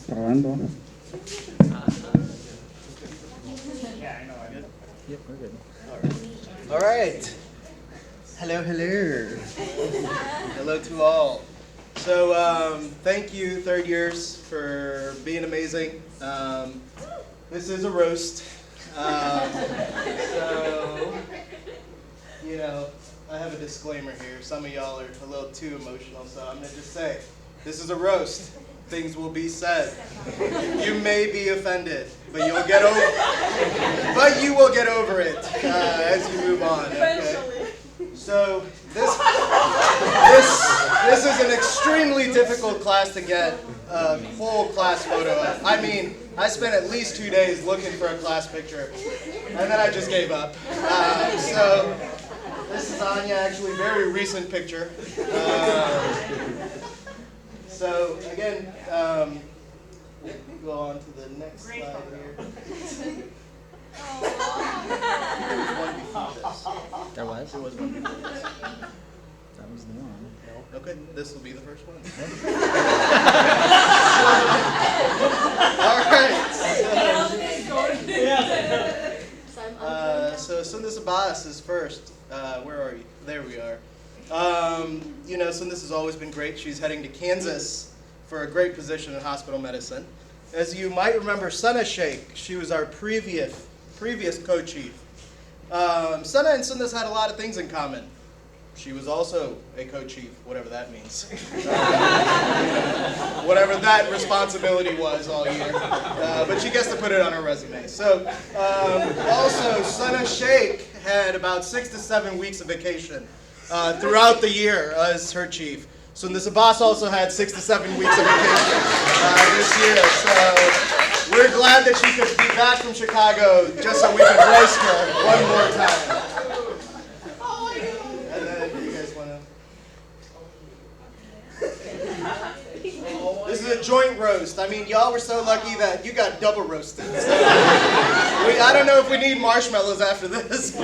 Grabando. Yep, we're good. All right. Hello, hello. Hello to all. So thank you, third years, for being amazing. This is a roast. So, you know, I have a disclaimer here. Some of y'all are a little too emotional, so I'm going to just say, this is a roast. Things will be said. You may be offended, but you will get over it as you move on. Okay? So this is an extremely difficult class to get a full class photo of. I mean, I spent at least 2 days looking for a class picture, and then I just gave up. So this is Anya, actually, very recent picture. So again, we'll go on to the next slide here. There was? There was one before this. That was the one. Okay, this will be the first one. All right. So Sundus Abbas is first. Where are you? There we are. You know, Sundus has always been great. She's heading to Kansas for a great position in hospital medicine. As you might remember, Sana Sheikh, she was our previous co-chief. Sana and Sundus had a lot of things in common. She was also a co-chief, whatever that means. Whatever that responsibility was all year. But she gets to put it on her resume. So also, Sana Sheikh had about 6 to 7 weeks of vacation throughout the year as her chief. Sundus Abbas also had 6 to 7 weeks of vacation this year. So we're glad that she could be back from Chicago just so we could roast her one more time. And then you guys want to... This is a joint roast. I mean, y'all were so lucky that you got double roasted. So I don't know if we need marshmallows after this.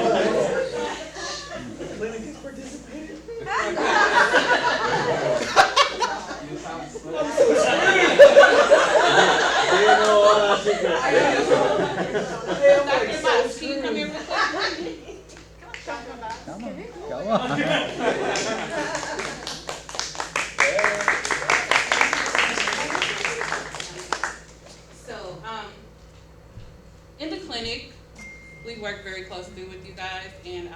Go on. So, in the clinic, we work very closely with you guys, and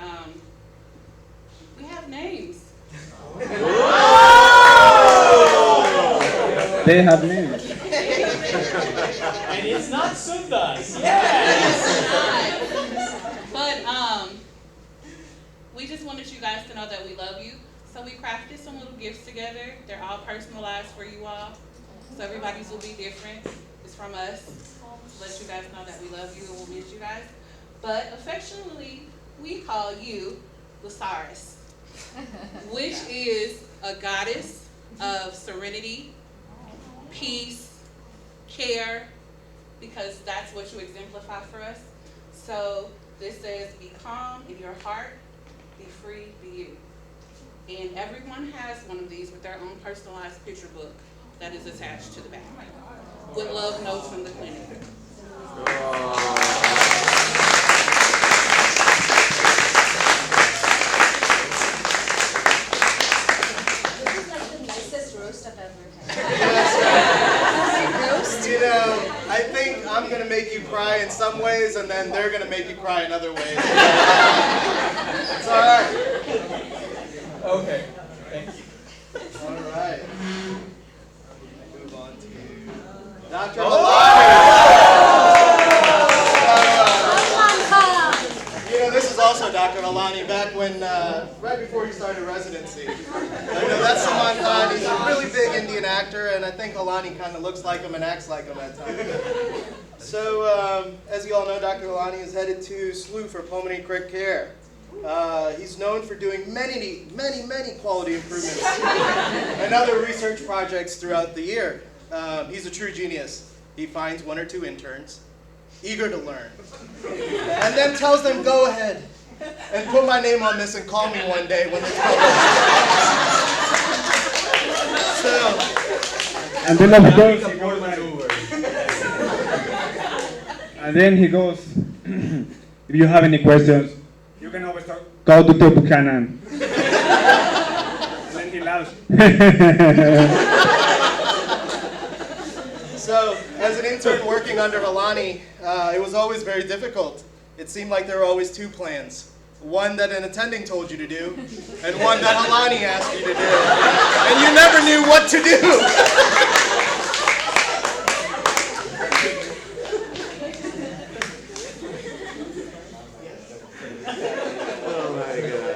we have names. They have names. And it's not Sundas. Yes. But we just wanted you guys to know that we love you. So we crafted some little gifts together. They're all personalized for you all. So everybody's will be different. It's from us. To let you guys know that we love you and we'll miss you guys. But affectionately, we call you Lusaris, which is a goddess of serenity, peace, care, because that's what you exemplify for us. So this says, be calm in your heart, be free, be you. And everyone has one of these with their own personalized picture book that is attached to the back with love notes from the clinic. You know, I think I'm going to make you cry in some ways, and then they're going to make you cry in other ways. It's all right. Okay, thank you. All right. Move on to Dr. Alani. You know, this is also Dr. Alani back when, right before he started residency. You know, that's Salman Khan. He's a really big Indian actor, and I think Alani kind of looks like him and acts like him at times. So, as you all know, Dr. Alani is headed to SLU for pulmonary crit care. He's known for doing many quality improvements and other research projects throughout the year. He's a true genius. He finds 1 or 2 interns, eager to learn, and then tells them, go ahead and put my name on this and call me one day when it's published. So, And then of course, And then he goes, if you have any questions, you can always call Dr. Buchanan. And then he laughs. So, as an intern working under Helani, it was always very difficult. It seemed like there were always two plans. One that an attending told you to do, and one that Helani asked you to do. And you never knew what to do. Oh my God.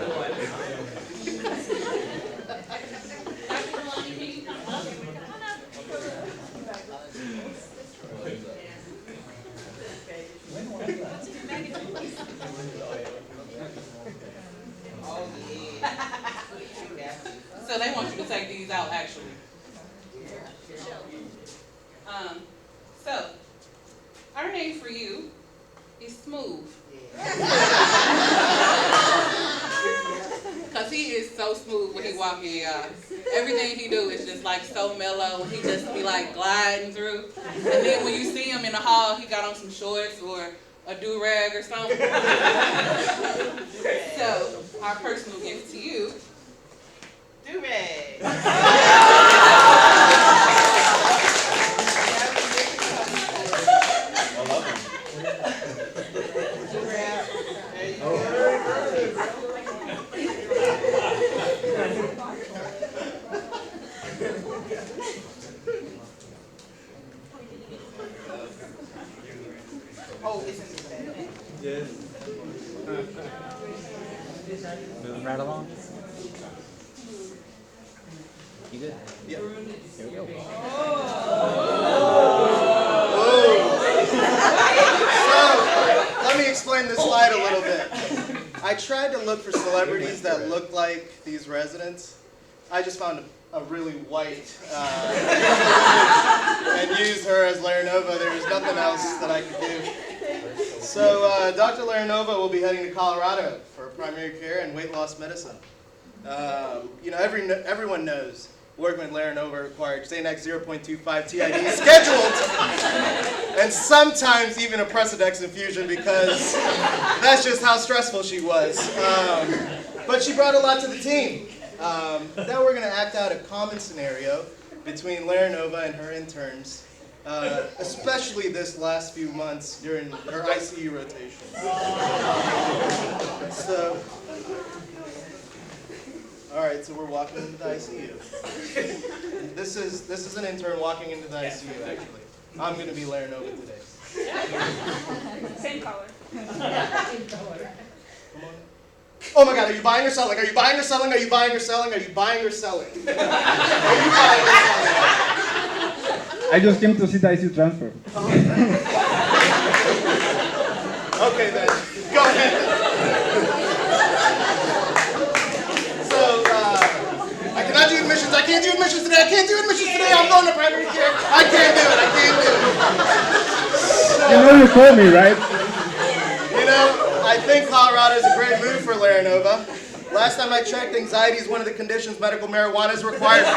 So they want you to take these out, actually. So, our name for you is Smooth. Because he is so smooth when he walk in, y'all. Everything he do is just like so mellow. He just be like gliding through. And then when you see him in the hall, he got on some shorts or a do-rag or something. So, our personal gift to you. Do-rag. Oh, it's in the bag. Yes. Moving right along. You good? Yeah. Here we go. So, let me explain this slide a little bit. I tried to look for celebrities that looked like these residents. I just found a really white and used her as Laranova. There was nothing else that I could do. So Dr. Laranova will be heading to Colorado for primary care and weight loss medicine. You know, everyone knows working with Laranova required Xanax 0.25 TID scheduled, and sometimes even a Precedex infusion because that's just how stressful she was. But she brought a lot to the team. Now we're going to act out a common scenario between Laranova and her interns, especially this last few months during her ICU rotation. So, all right, so we're walking into the ICU. This is an intern walking into the ICU, actually. I'm going to be Laranova today. Same color. Come on. Oh my God, are you buying or selling? Are you buying or selling? Are you buying or selling? Are you buying or selling? Are you buying or selling? I just came to see the ICU transfer. Okay then, go ahead. So, I cannot do admissions. I can't do admissions today. I can't do admissions today. I'm going to primary care. I can't do it. I can't do it. You know you told me, right? You know, I think Colorado is a great move for Laranova. Last time I checked, anxiety is one of the conditions medical marijuana is required for.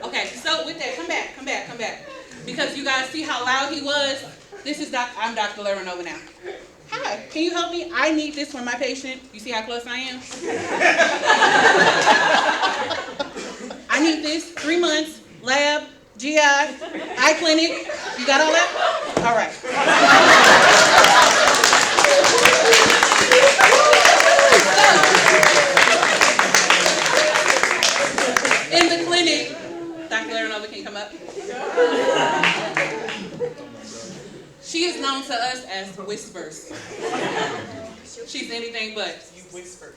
Okay, so with that, come back. Because you guys see how loud he was? I'm Dr. Laranova now. Hi, can you help me? I need this for my patient. You see how close I am? I need this, 3 months, lab, GI, eye clinic. You got all that? All right. In the clinic, Dr. Laranova, can you come up? She is known to us as Whispers. She's anything but. You whisper.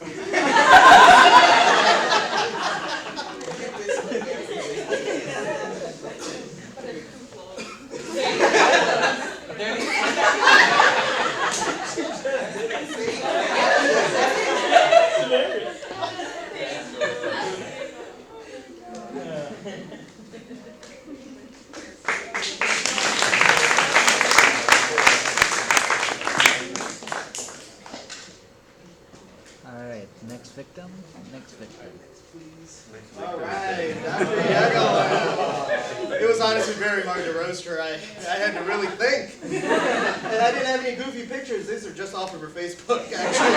All right, Dr. Yago. It was honestly very hard to roast her. I had to really think. And I didn't have any goofy pictures. These are just off of her Facebook, actually.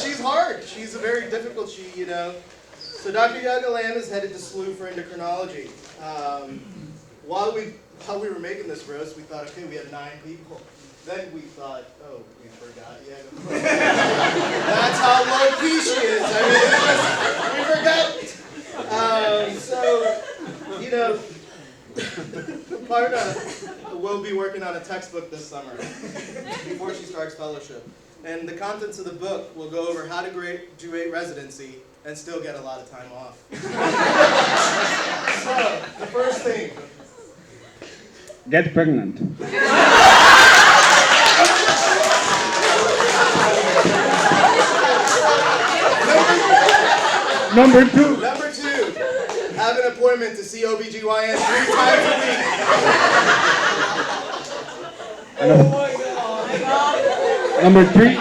She's hard. She's a very difficult, you know. So Dr. Yago Lamb is headed to SLU for endocrinology. While we were making this roast, we thought, okay, we have 9 people. Then we thought, oh, we forgot Yago. That's how low key she is. I mean, we forgot. So, you know, Parna will be working on a textbook this summer before she starts fellowship. And the contents of the book will go over how to graduate residency and still get a lot of time off. So, the first thing. Get pregnant. Number 2. Number 2, have an appointment to see OBGYN 3 times a week. Number 3,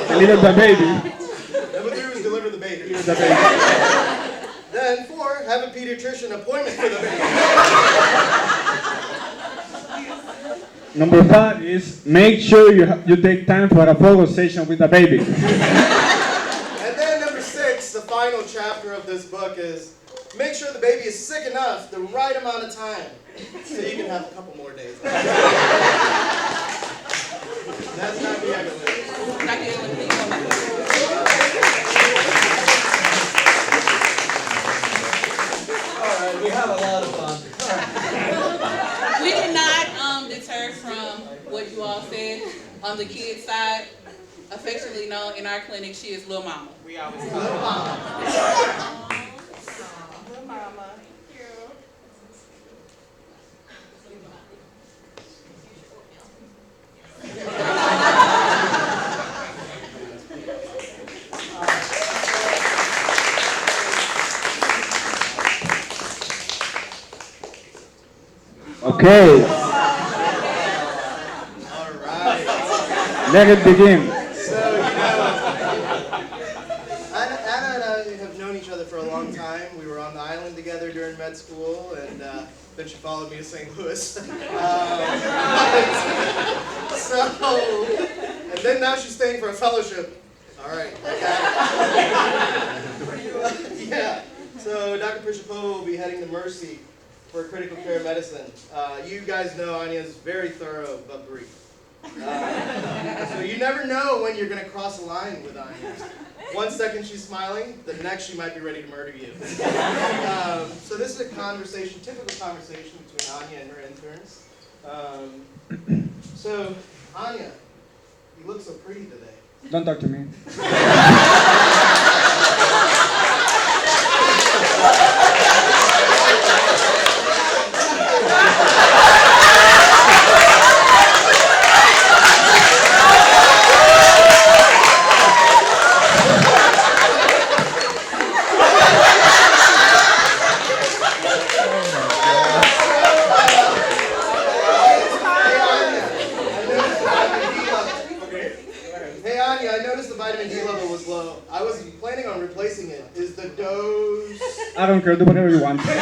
deliver the baby. Number 3 was deliver the baby. Then 4, have a pediatrician appointment for the baby. Number 5 is make sure you take time for a photo session with the baby. And then number 6, the final chapter of this book is make sure the baby is sick enough the right amount of time so you can have a couple more days. That's not the Alright, we have a lot of fun. We did not deter from what you all said on the kids' side. Affectionately known in our clinic, she is Lil Mama. We always call her Mama. Lil Mama. Okay, All right. let it begin. So, you know, Anna and I have known each other for a long time. We were on the island together during med school, and then she followed me to St. Louis. And then now she's staying for a fellowship. All right, I got it. Yeah, so Dr. Prishapova will be heading to Mercy for critical care medicine. You guys know Anya is very thorough but brief. So you never know when you're going to cross a line with Anya. 1 second she's smiling, the next she might be ready to murder you. So this is a conversation, typical conversation between Anya and her interns. So, Anya, you look so pretty today. Don't talk to me. Hey Anya, I noticed the vitamin D level was low. I was planning on replacing it. Is the dose... I don't care, do whatever you want. That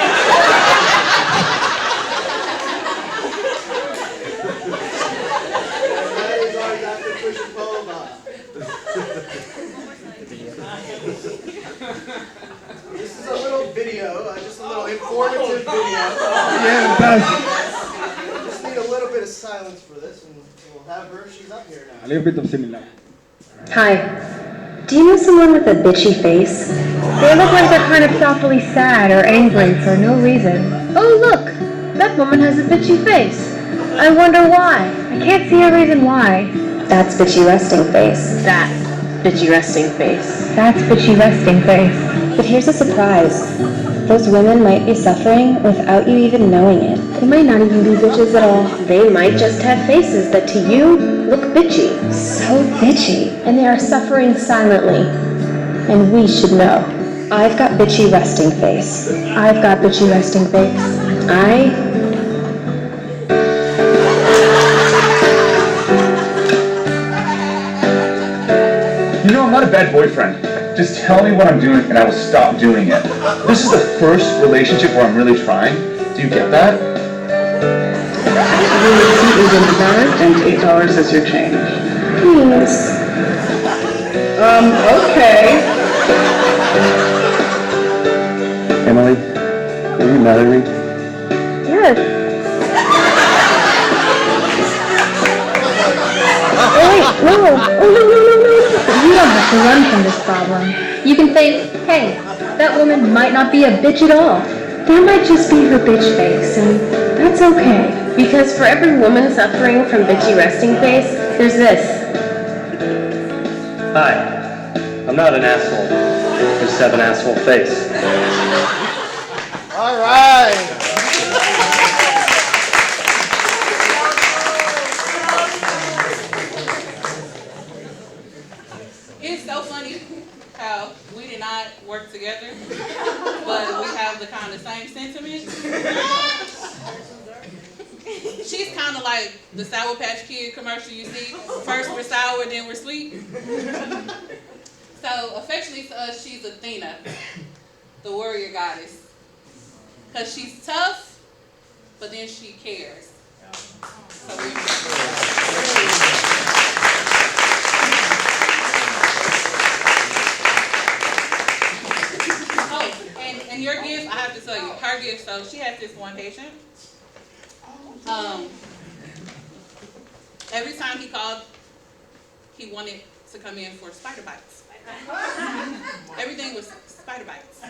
is our Dr. Prishapova. This is a little video, just a little informative video. Yeah, that's Just need a little bit of silence for this, and we'll have her. She's up here a now. little bit of similar. Hi. Do you know someone with a bitchy face? They look like they're kind of softly sad or angry for no reason. Oh look! That woman has a bitchy face. I wonder why. I can't see a reason why. That's bitchy resting face. That's bitchy resting face. That's bitchy resting face. But here's a surprise. Those women might be suffering without you even knowing it. They might not even be bitches at all. They might just have faces that to you look bitchy. So bitchy. And they are suffering silently. And we should know. I've got bitchy resting face. I've got bitchy resting face. You know, I'm not a bad boyfriend. Just tell me what I'm doing and I will stop doing it. This is the first relationship where I'm really trying. Do you get that? The receipt is in the bag and $8 is your change. Please. Okay. Emily, will you marry me? Yes. Oh wait, no. Oh no. You don't have to run from this problem. You can think, hey, that woman might not be a bitch at all. That might just be her bitch face, and that's okay. Because for every woman suffering from bitchy resting face, there's this. Hi, I'm not an asshole. I just have an asshole face. All right. It's so funny how we did not work together, but we have the kind of same sentiments. She's kind of like the Sour Patch Kid commercial you see. First we're sour, then we're sweet. So affectionately to us, she's Athena, the warrior goddess. Because she's tough, but then she cares. So and your gift, I have to tell you, her gift, so she has this one patient. Every time he called, he wanted to come in for spider bites. Everything was spider bites.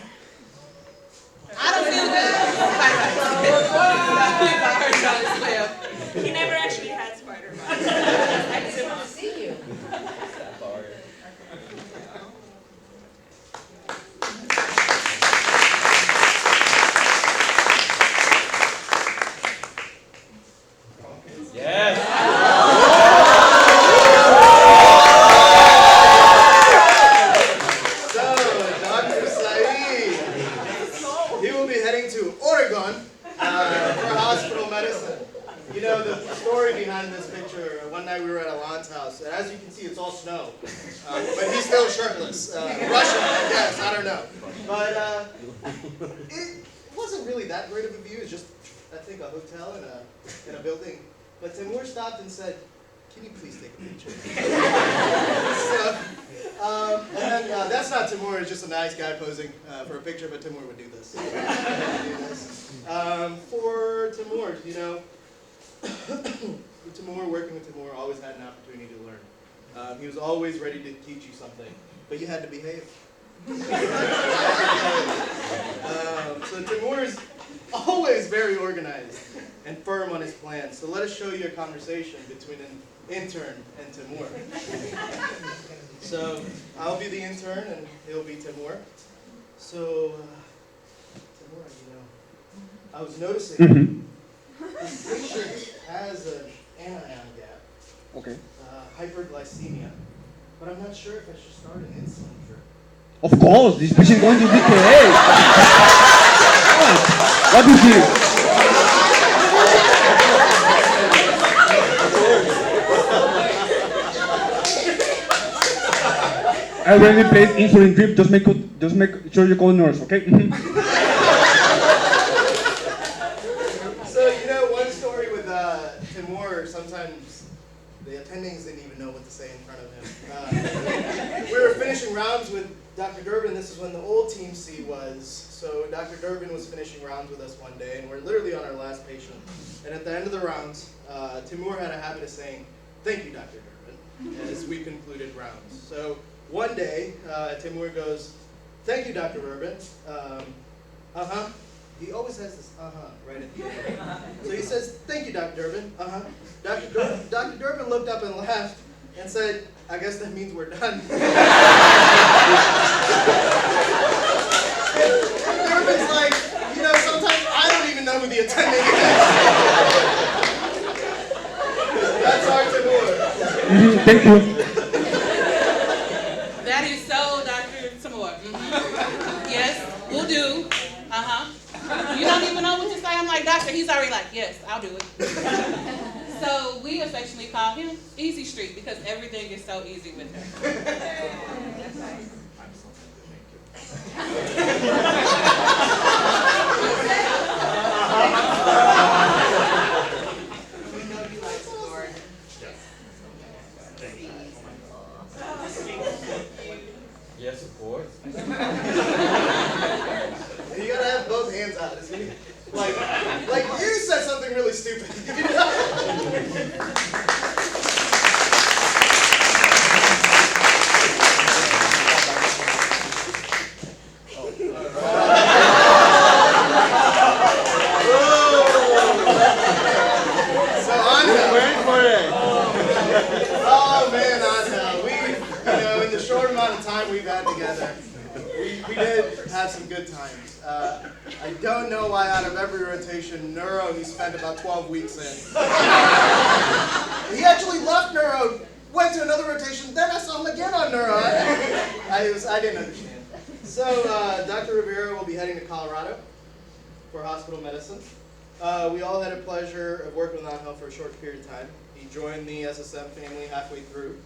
I don't feel good. Spider bites. He never actually had spider bites. I just didn't want to see you. But he's still shirtless. Russia, I guess, I don't know. But it wasn't really that great of a view. It's just, I think, a hotel in a building. But Timur stopped and said, "Can you please take a picture?" And then that's not Timur. It's just a nice guy posing for a picture, but Timur would do this. For Timur, you know, working with Timur, always had an opportunity to learn. He was always ready to teach you something, but you had to behave. So Timur is always very organized and firm on his plans. So let us show you a conversation between an intern and Timur. So I'll be the intern and he'll be Timur. So Timur, you know, I was noticing this patient has an anion gap. Okay. Hyperglycemia, but I'm not sure if I should start an insulin drip. Of course, this patient is going to DKA. What is this? I already placed insulin drip. Just make sure you call the nurse, okay? So you know, one story with Timur, sometimes the attendings didn't even know what to say in front of him. We were finishing rounds with Dr. Durbin. This is when the old Team C was. So Dr. Durbin was finishing rounds with us one day, and we're literally on our last patient. And at the end of the rounds, Timur had a habit of saying, "Thank you, Dr. Durbin," as we concluded rounds. So one day, Timur goes, "Thank you, Dr. Durbin." He always has this right at the end. So he says, "Thank you, Dr. Durbin." Dr. Durbin looked up and laughed and said, "I guess that means we're done." Durbin's like, you know, sometimes I don't even know who the attending is. That's our Timur. Thank you. That is so Dr. Timur. Yes, we'll do. You don't even know what to say. I'm like, "Doctor," he's already like, "Yes, I'll do it." So we affectionately call him Easy Street because everything is so easy with him. Yes, of course. You gotta have both hands out. It's gonna be like you said something really stupid. Oh man, in the short amount of time we've had together, we did have some good times. I don't know why out of every rotation, neuro he spent about 12 weeks in. He actually left neuro, went to another rotation, then I saw him again on neuro. I didn't understand. So Dr. Rivera will be heading to Colorado for hospital medicine. We all had a pleasure of working with Angel for a short period of time. He joined the SSM family halfway through.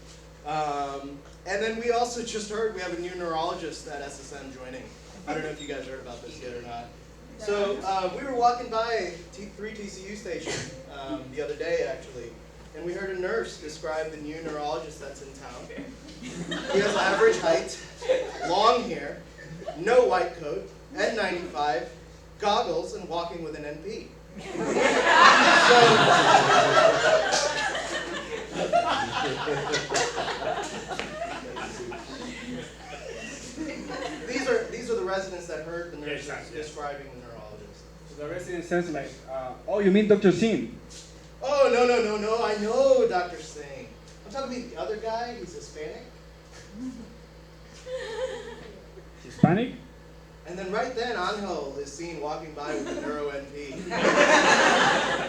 And then we also just heard we have a new neurologist at SSM joining. I don't know if you guys heard about this yet or not. So we were walking by 3 TCU station the other day actually, and we heard a nurse describe the new neurologist that's in town. He has average height, long hair, no white coat, N95, goggles, and walking with an NP. These are the residents that heard the nurse describing the neurologist. So the resident says like, oh, you mean Dr. Singh? Oh, no, I know Dr. Singh. I'm talking about the other guy, he's Hispanic. Hispanic? And then right then, Angel is seen walking by with the neuro NP.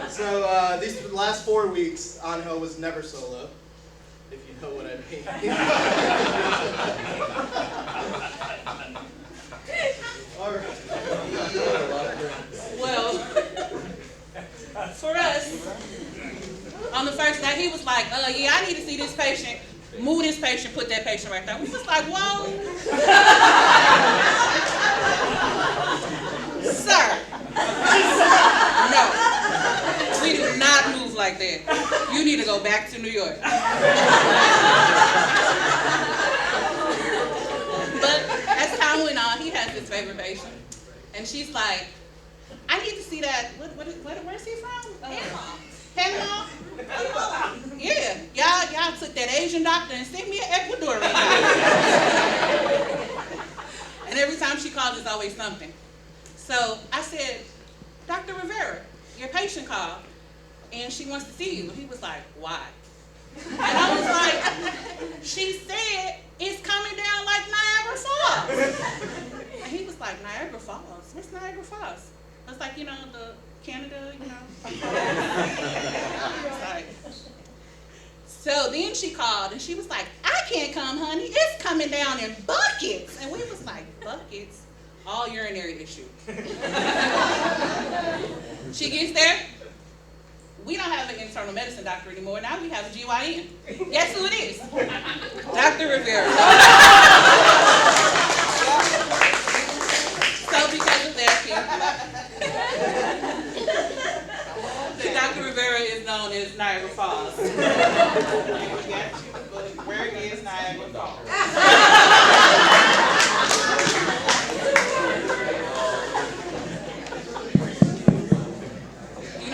So these last 4 weeks, Angel was never solo, if you know what I mean. All right. Well, for us, on the first day, he was like, yeah, I need to see this patient. Move this patient, put that patient right there. We was like, whoa. Sir. No. We do not move like that. You need to go back to New York. But as time went on, he has his favorite patient. And she's like, I need to see that. Where's he from? Panama. Yeah, y'all took that Asian doctor and sent me to Ecuador right now. And every time she calls, it's always something. So I said, Dr. Rivera, your patient called, and she wants to see you. He was like, why? And I was like, she said it's coming down like Niagara Falls. And he was like, Niagara Falls? What's Niagara Falls? I was like, the Canada, Sorry. So then she called and she was like, I can't come, honey. It's coming down in buckets. And we was like, buckets? All urinary issue. She gets there. We don't have an internal medicine doctor anymore. Now we have a GYN. Guess who it is? Dr. Rivera. So because of that, Dr. Rivera is known as Niagara Falls. Where is Niagara Falls?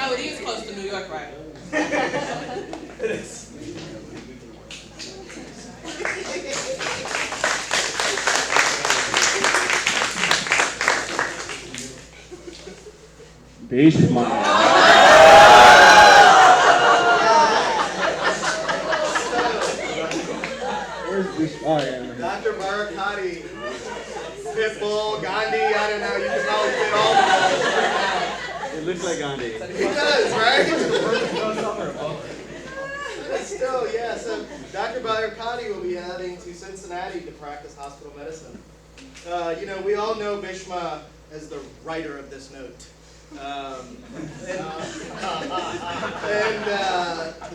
It is close to New York, right? It is. Bishma. Where's this? Oh, yeah. Dr. Barakati, Pitbull, Gandhi, I don't know, you can probably fit all of those right now. It looks like Gandhi. He does, right? But still, yeah, so Dr. Barakati will be heading to Cincinnati to practice hospital medicine. We all know Bishma as the writer of this note.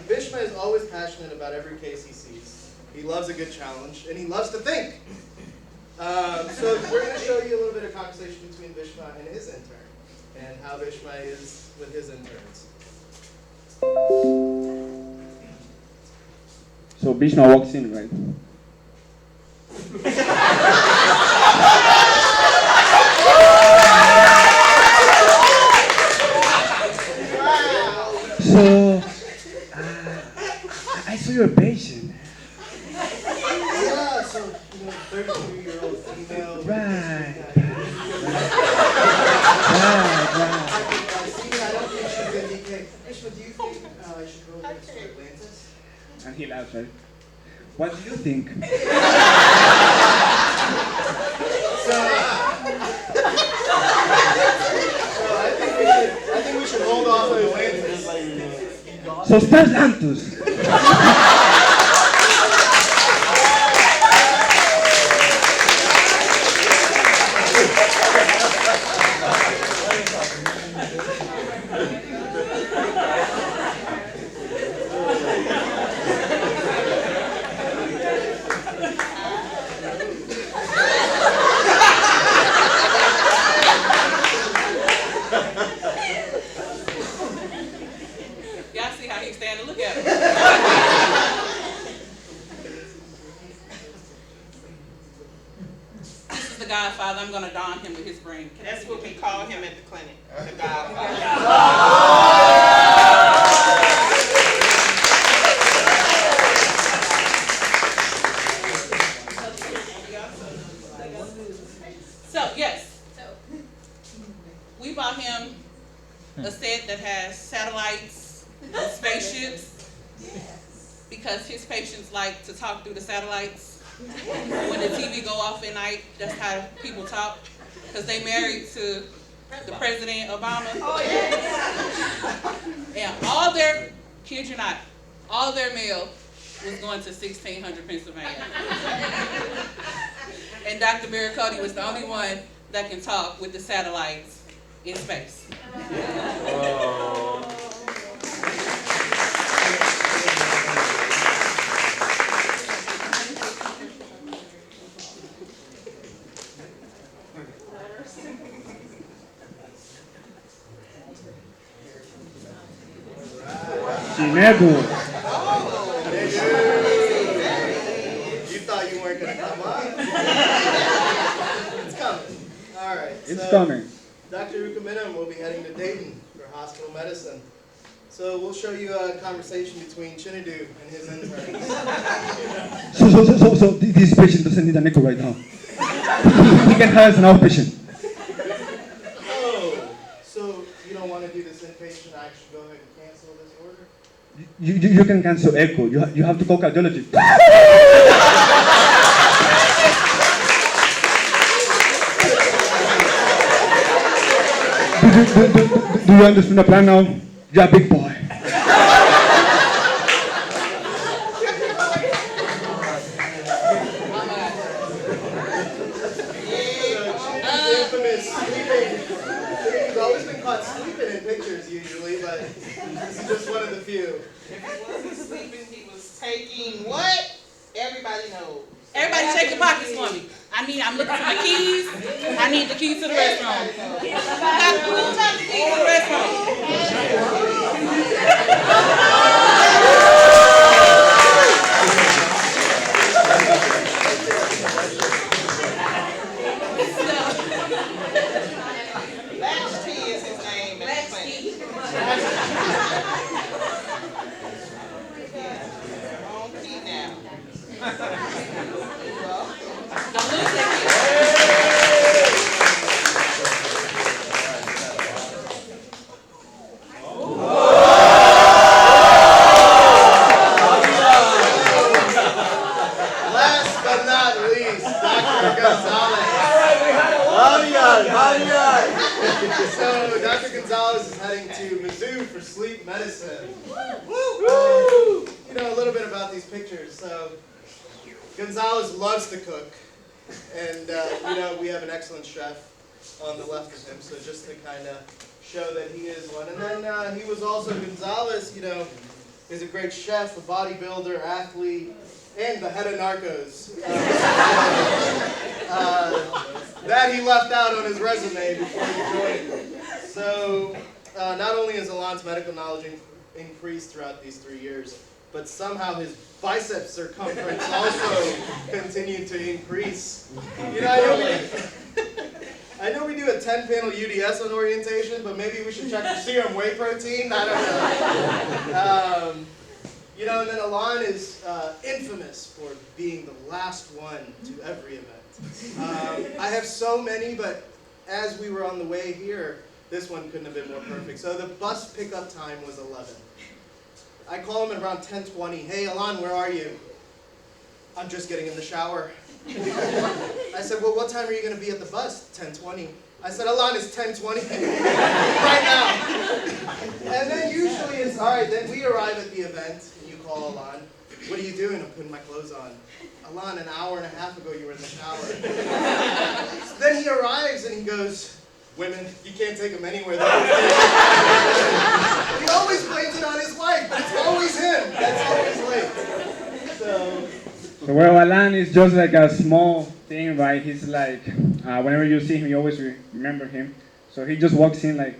Bishma is always passionate about every case he sees. He loves a good challenge, and he loves to think. So we're going to show you a little bit of conversation between Bishma and his intern, and how Bishma is with his interns. So Bishma walks in, right? So, I saw your patient. Yeah, so, 32-year-old female. Right. See, I don't think she's in DK. Bishma, do you think I should go over to Atlantis? And he laughs, right? What do you think? So I think we should hold off on Atlantis. So estás Lantus. Y'all see how he's standing? Look at him. This is the Godfather. I'm going to don him with his brain. That's what we call him at the clinic, the Godfather. So, yes, we bought him a set that has satellites, spaceships, because his patients like to talk through the satellites. When the TV go off at night, that's how people talk, because they married to the President Obama. Oh, yeah. And all their, kid you not, all their mail was going to 1600 Pennsylvania. And Dr. Barracotti was the only one that can talk with the satellites in space. Chinedu. You thought you weren't going to come on? It's coming. All right. It's coming. Dr. Rukaminam will be heading to Dayton for hospital medicine. So we'll show you a conversation between Chinedu and his interns. So this patient doesn't need an echo right now. He can have as an outpatient. Oh, so you don't want to do this inpatient? I should go ahead and cancel this order? You can cancel echo. You have to call cardiology. Do you understand the plan now? You're a big boy. He's always been caught sleeping in pictures usually, but this is just one of the few. If he wasn't sleeping, he was taking what? Everybody knows. Everybody check your pockets for me. I'm looking for my keys. I need the keys to the restroom. Who got the keys to the restroom? Latchkey is his name. Latchkey. On key now. Don't lose that Last but not least, Dr. Gonzalez. So Dr. Gonzalez is heading to Mizzou for sleep medicine. A little bit about these pictures. So Gonzalez loves to cook, and we have an excellent chef on the left of him. So just to kind of show that he is one, and then he was also Gonzalez. Is a great chef, a bodybuilder, athlete. and the head of Narcos. That he left out on his resume before he joined. So not only has Alon's medical knowledge increased throughout these 3 years, but somehow his biceps circumference also continued to increase. You know, I know we do a 10-panel UDS on orientation, but maybe we should check for serum whey protein. I don't know. You know, and then Alon is infamous for being the last one to every event. I have so many, but as we were on the way here, this one couldn't have been more perfect. So the bus pickup time was 11. I call him at around 10:20. Hey, Alon, where are you? I'm just getting in the shower. I said, well, what time are you going to be at the bus? 10:20. I said, Alon, it's 10:20 right now. And then usually it's, all right, then we arrive at the event, and you call Alon. What are you doing? I'm putting my clothes on. Alon, an hour and a half ago you were in the shower. So then he arrives and he goes, women, you can't take them anywhere. He always blames it on his wife, but it's always him that's always late. So well, Alan is just like a small thing, right? He's like, whenever you see him, you always remember him. So he just walks in like,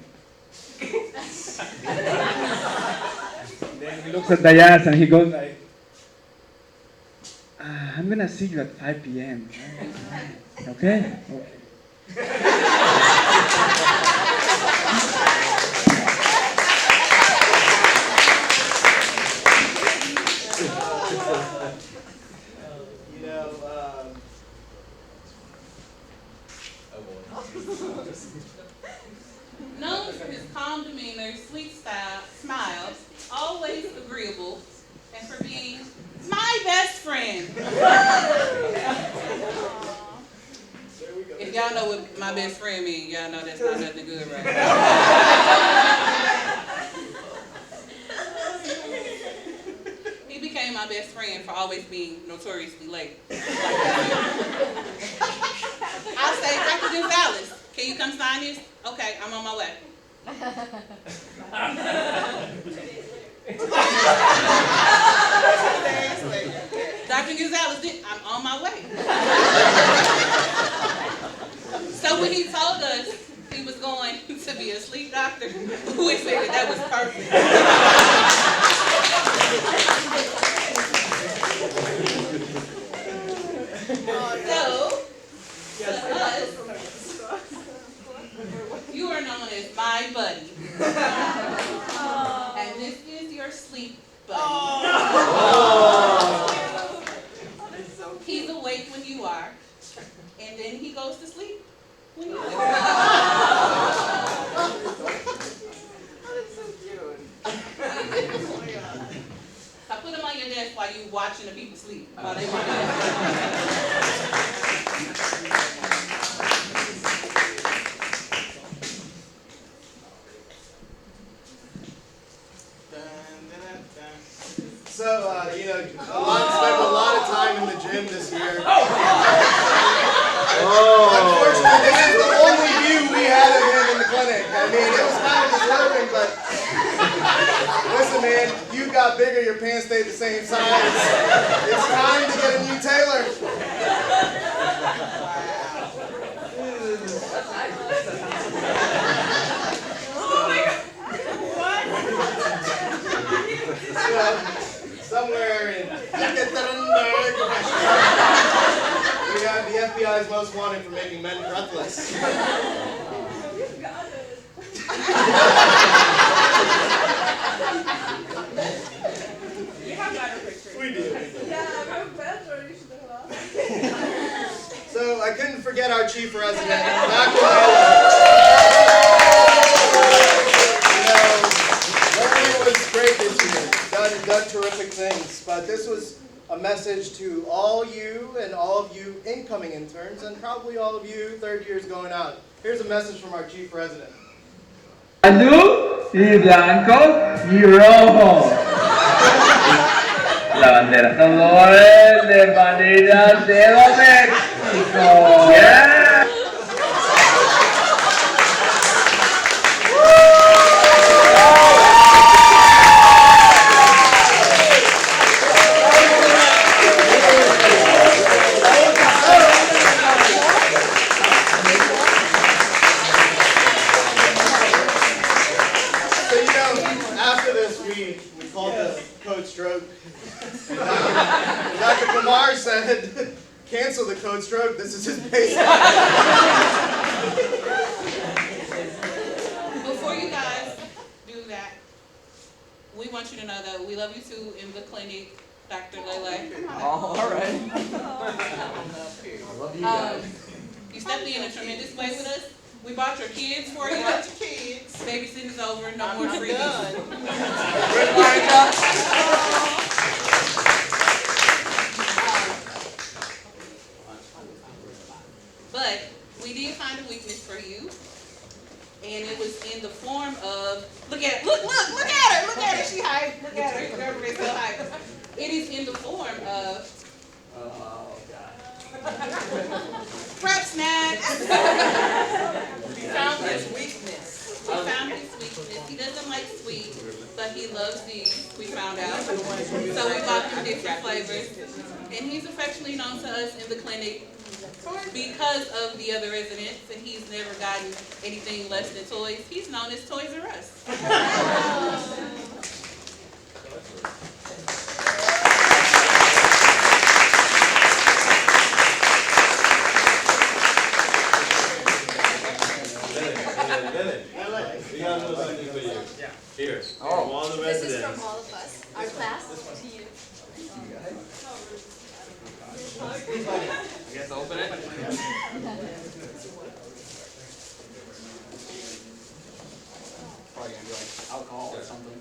then he looks at the ass and he goes like, I'm gonna see you at 5 p.m. Okay? You know, known for his calm demeanor, sweet style, smile, always agreeable, and for being my best friend. If y'all know what my best friend means, y'all know that's not nothing good right now. He became my best friend for always being notoriously late. I'll say, Dr. Gonzalez, can you come sign this? Okay, I'm on my way. Dr. Gonzalez, I'm on my way. So when he told us he was going to be a sleep doctor, we figured that was perfect. So, to us, you are known as my buddy. And this is your sleep buddy. He's awake when you are, and then he goes to sleep when you are. That's so cute. I put him on your desk while you watching the people sleep. While they watch. so, you know, Alon spent a lot of time in the gym this year. Unfortunately, this is the only view we had of him in the clinic. I mean, it was kind of disturbing, but listen, man, you got bigger, your pants stayed the same size. It's time to get a new tailor. Somewhere in we have the FBI's most wanted for making men breathless. You got it. You have better pictures. We do. Yeah, I'm better. You should have asked. So I couldn't forget our chief resident, Dr. Miller. It was great this year. Done terrific things. But this was a message to all you and all of you incoming interns and probably all of you third years going out. Here's a message from our chief resident. Azul y blanco y rojo. La bandera colores de banderas de México. Yeah. after this, we called the code stroke. And Dr. Kumar said, cancel the code stroke, this is his baseline. Before you guys do that, we want you to know that we love you too in the clinic, Dr. Lele. All right. I love you guys. You stepped in a tremendous way with us. We bought your kids for you. Got your kids. Babysitting's over, no more I'm freebies. done. But we did find a weakness for you, and it was in the form of look at her, she hyped. Look at her, remember it's so hyped. It is in the form of prep snacks. We found his weakness. We found his weakness. He doesn't like sweet, but he loves these. We found out. So we bought him different flavors, and he's affectionately known to us in the clinic because of the other residents, and he's never gotten anything less than toys. He's known as Toys R Us. We got a little something for you. Here. Oh. From all the This residents. is from all of us, our class, to you. I guess open it. Probably gonna be like alcohol or something.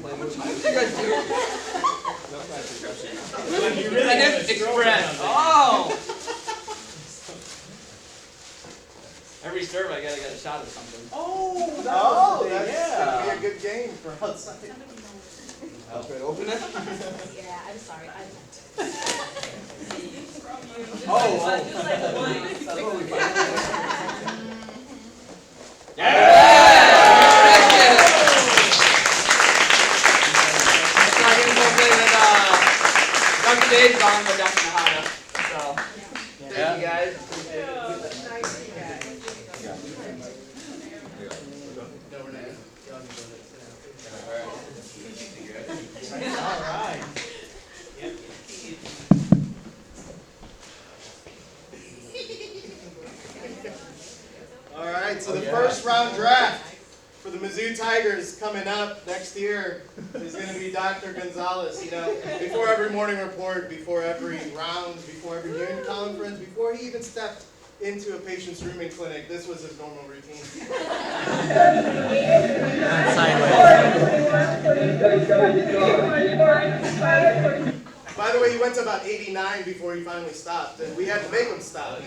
What did you guys do? I didn't express. Oh! Every serve I get a shot of something. Oh, that's gonna be a good game for outside. Open it? Yeah, I'm sorry, I meant. Dr. Dave's on, but Dr. Nahada. So, thank you guys. All right, so the first round draft for the Mizzou Tigers coming up next year is going to be Dr. Gonzalez. You know, before every morning report, before every round, before every union conference, before he even stepped into a patient's rooming clinic, this was his normal routine. By the way, he went to about 89 before he finally stopped, and we had to make him stop.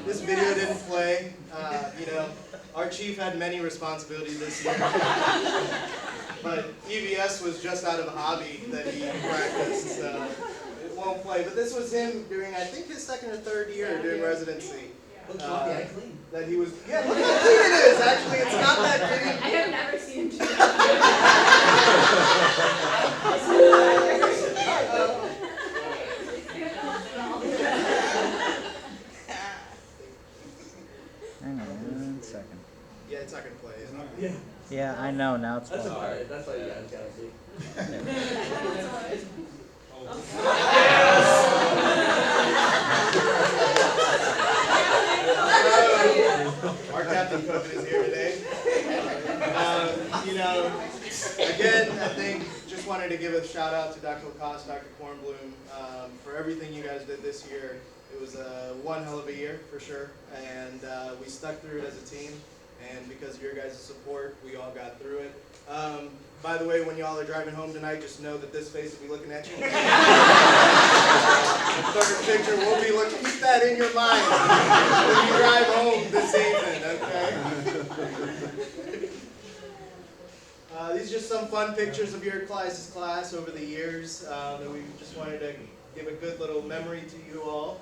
This video didn't play. You know, our chief had many responsibilities this year, but EVS was just out of a hobby that he practiced, so it won't play. But this was him doing, I think, his second or third year doing residency. That he was, yeah, look how clean it is. Actually, it's not that clean. I have never seen him do that. Hang on 1 second. Yeah, it's not gonna play. It's not gonna play. Yeah, I know now. It's That's playing. alright. That's all you guys gotta see. Our captain coach is here today. You know, again, I think just wanted to give a shout out to Dr. Lacoste, Dr. Kornblum, for everything you guys did this year. It was one hell of a year for sure, and we stuck through it as a team. And because of your guys' support, we all got through it. By the way, when y'all are driving home tonight, just know that this face will be looking at you. The third picture will be looking. Keep that in your mind when you drive home this evening, okay? These are just some fun pictures of your class over the years that we just wanted to give a good little memory to you all.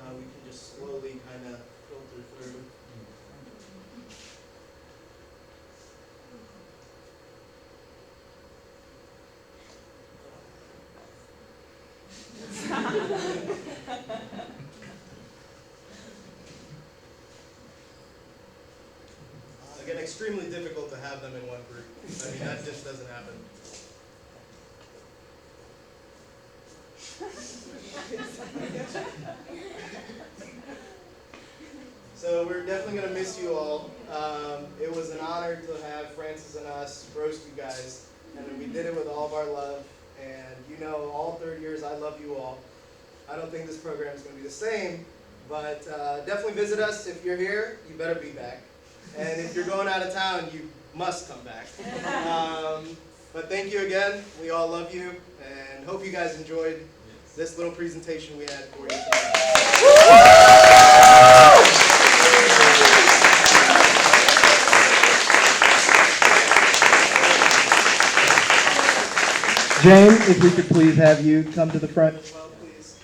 We can just slowly kind of filter through. Again, extremely difficult to have them in one group. I mean, that just doesn't happen. So we're definitely going to miss you all. It was an honor to have Francis and us roast you guys, and we did it with all of our love. And you know, all third years, I love you all. I don't think this program is going to be the same, but definitely visit us. If you're here, you better be back. And if you're going out of town, you must come back. But thank you again. We all love you, and hope you guys enjoyed this little presentation we had for you today. Jane, if we could please have you come to the front. Well, please.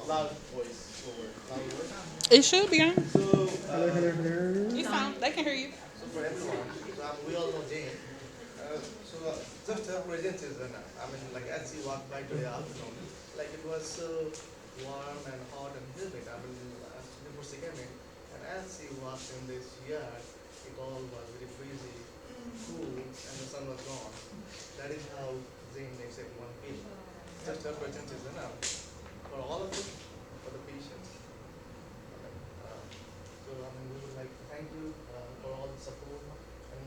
Loud voice will work. Loud voice. It should be on. So, You sound. They can hear you. so for everyone, we all know Jane. Just her presence is enough. I mean, like as she walked by today afternoon, like it was so warm and hot and humid. I mean, before she came in, and as she walked in this yard, it all was very breezy, cool, and the sun was gone. That is how Jane makes everyone feel. Just her presence is enough for all of us, for the patients. So I mean, we would like to thank you for all the support and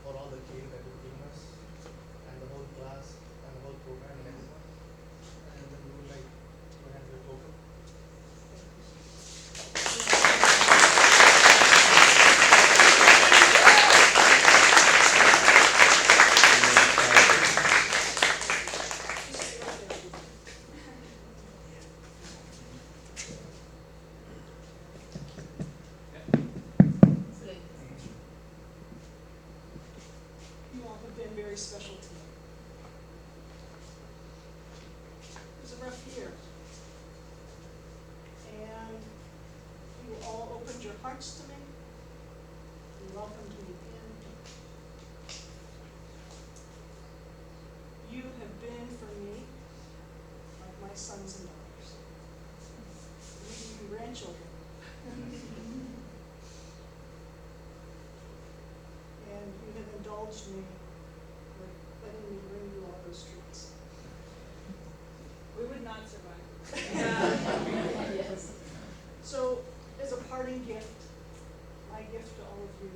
for all the care that you've given us, and the whole class, and the whole program, and everyone. And then we would like to hand you a token. You all have been very special to me. It was a rough year. And you all opened your hearts to me. You welcomed me in. You have been for me like my sons and daughters. Even grandchildren. And you have indulged me with letting me bring you all those treats. We would not survive. Yes. So, as a parting gift, my gift to all of you,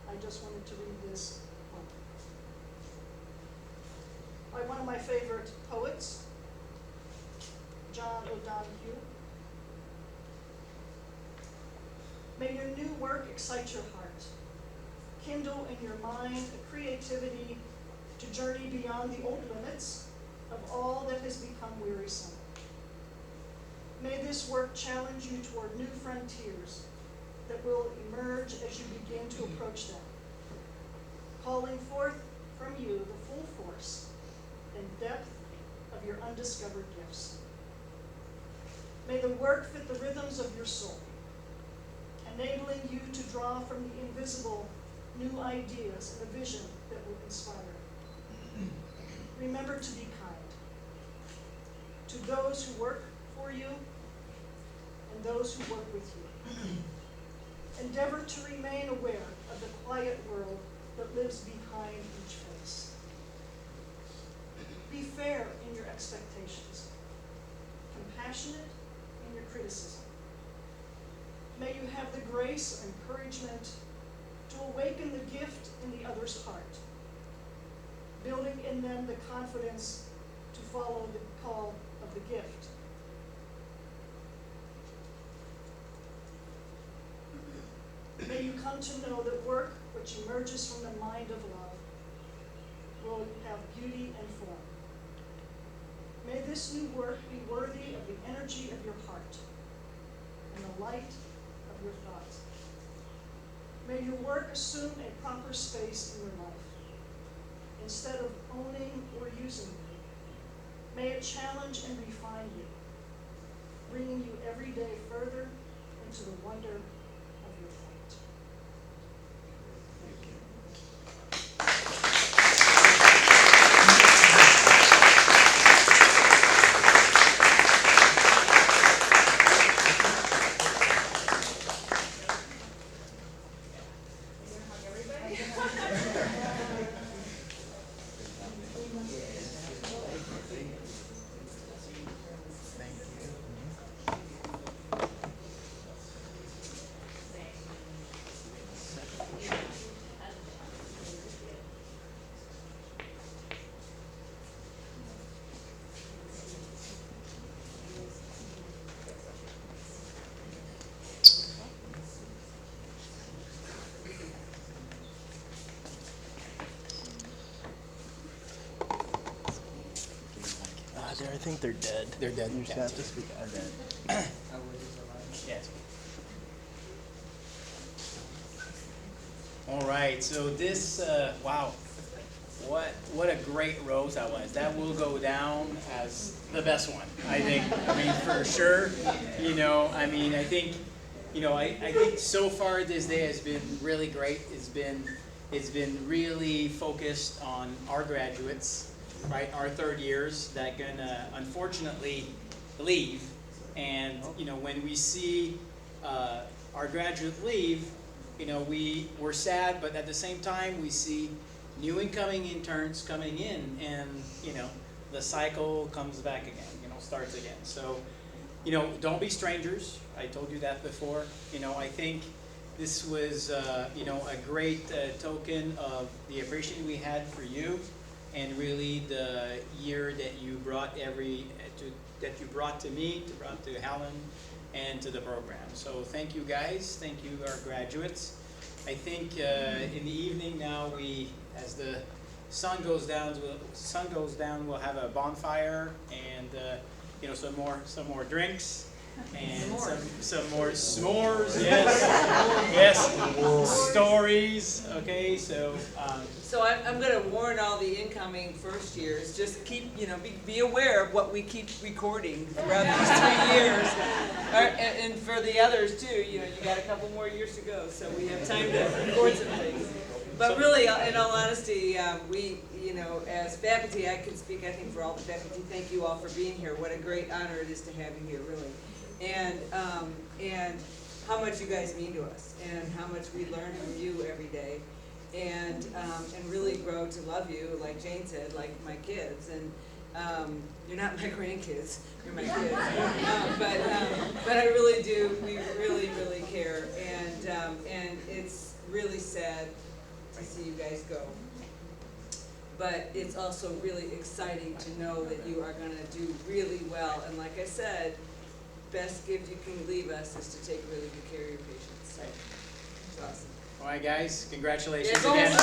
I just wanted to read this poem. By one of my favorite poets, John O'Donohue. May your new work excite your heart. Kindle in your mind a creativity to journey beyond the old limits of all that has become wearisome. May this work challenge you toward new frontiers that will emerge as you begin to approach them, calling forth from you the full force and depth of your undiscovered gifts. May the work fit the rhythms of your soul, enabling you to draw from the invisible new ideas and a vision that will inspire. Remember to be kind to those who work for you and those who work with you. Endeavor to remain aware of the quiet world that lives behind each face. Be fair in your expectations, compassionate in your criticism. May you have the grace and encouragement to awaken the gift in the other's heart, building in them the confidence to follow the call of the gift. May you come to know that work which emerges from the mind of love will have beauty and form. May this new work be worthy of the energy of your heart and the light your thoughts. May your work assume a proper space in your life, instead of owning or using you. May it challenge and refine you, bringing you every day further into the wonder of your fate. I think they're dead. They're dead. You just have to speak out dead. Yes. All right, so this, wow, what a great rose that was. That will go down as the best one, I think. I mean, for sure. You know, I mean, I think, you know, I think so far this day has been really great. It's been really focused on our graduates, right? Our third years that gonna unfortunately leave, and you know, when we see our graduates leave, you know, we're sad, but at the same time we see new incoming interns coming in, and you know, the cycle comes back again, you know, starts again. So, you know, don't be strangers. I told you that before. You know, I think this was you know, a great token of the appreciation we had for you, and really the year that you brought to me, brought to Helen, and to the program. So thank you guys, thank you our graduates. I think in the evening now, as the sun goes down, we'll have a bonfire and you know, some more drinks. And some more s'mores, yes, yes, stories. Okay, so. So I'm going to warn all the incoming first years. Just keep, you know, be aware of what we keep recording throughout these 3 years, and for the others too. You know, you got a couple more years to go, so we have time to record some things. But really, in all honesty, we, you know, as faculty, I can speak, I think, for all the faculty. Thank you all for being here. What a great honor it is to have you here, really. And how much you guys mean to us, and how much we learn from you every day, and really grow to love you, like Jane said, like my kids. And you're not my grandkids, you're my kids. But I really do. We really, really care, and it's really sad to see you guys go. But it's also really exciting to know that you are going to do really well. And like I said, best gift you can leave us is to take really good care of your patients. So, it's awesome. All right, guys, congratulations again.